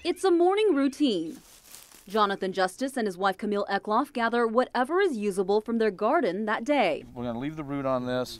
It's a morning routine. Jonathan Justice and his wife Camille Eckloff gather whatever is usable from their garden that day. We're going to leave the root on this.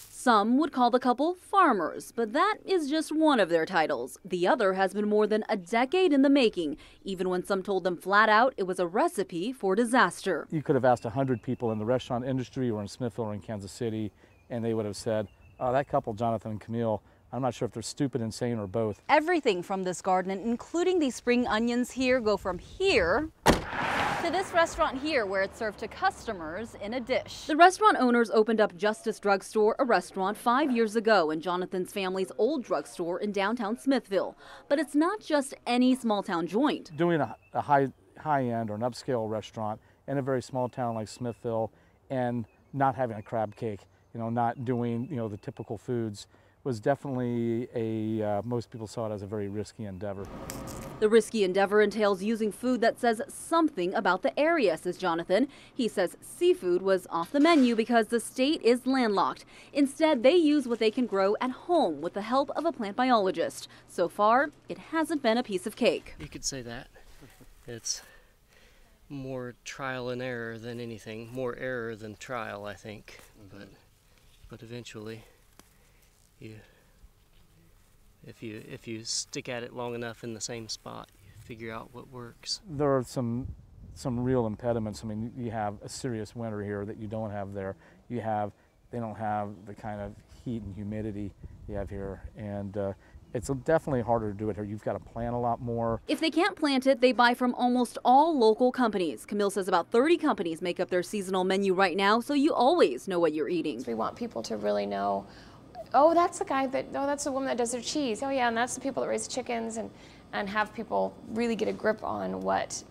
Some would call the couple farmers, but that is just one of their titles. The other has been more than a decade in the making, even when some told them flat out it was a recipe for disaster. You could have asked 100 people in the restaurant industry or in Smithville or in Kansas City, and they would have said, oh, that couple, Jonathan and Camille, I'm not sure if they're stupid, insane, or both. Everything from this garden, including these spring onions here, go from here to this restaurant here, where it's served to customers in a dish. The restaurant owners opened up Justice Drugstore, a restaurant 5 years ago in Jonathan's family's old drugstore in downtown Smithville. But it's not just any small town joint. Doing a high-end or an upscale restaurant in a very small town like Smithville and not having a crab cake, not doing, the typical foods, was definitely most people saw it as a very risky endeavor. The risky endeavor entails using food that says something about the area, says Jonathan. He says seafood was off the menu because the state is landlocked. Instead, they use what they can grow at home with the help of a plant biologist. So far, it hasn't been a piece of cake. You could say that. It's more trial and error than anything. More error than trial, I think. But eventually, if you stick at it long enough in the same spot, you figure out what works. There are some real impediments. I mean, you have a serious winter here that you don't have there. They don't have the kind of heat and humidity you have here, and it's definitely harder to do it here. You've got to plant a lot more. If they can't plant it, they buy from almost all local companies. Camille says about 30 companies make up their seasonal menu right now, so you always know what you're eating. We want people to really know, oh, that's the guy that's the woman that does their cheese. Oh yeah, and that's the people that raise chickens, and have people really get a grip on what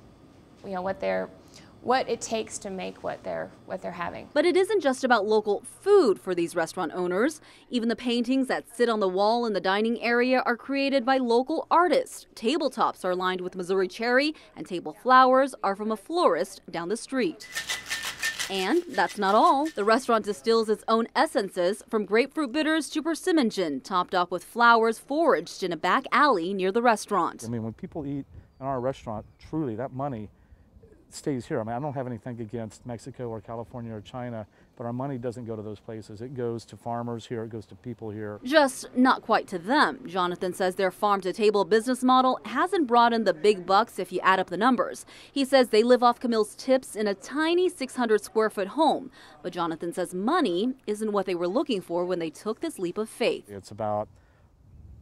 it takes to make what they're having. But it isn't just about local food for these restaurant owners. Even the paintings that sit on the wall in the dining area are created by local artists. Tabletops are lined with Missouri cherry, and table flowers are from a florist down the street. And that's not all. The restaurant distills its own essences, from grapefruit bitters to persimmon, topped off with flowers foraged in a back alley near the restaurant. I mean, when people eat in our restaurant, truly that money stays here. I mean, I don't have anything against Mexico or California or China, but our money doesn't go to those places. It goes to farmers here, it goes to people here. Just not quite to them. Jonathan says their farm-to-table business model hasn't brought in the big bucks if you add up the numbers. He says they live off Camille's tips in a tiny 600-square-foot home. But Jonathan says money isn't what they were looking for when they took this leap of faith. It's about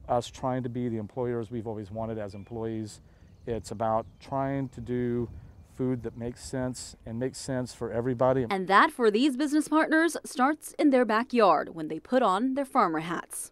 us trying to be the employers we've always wanted as employees. It's about trying to do food that makes sense and makes sense for everybody. And that, for these business partners, starts in their backyard when they put on their farmer hats.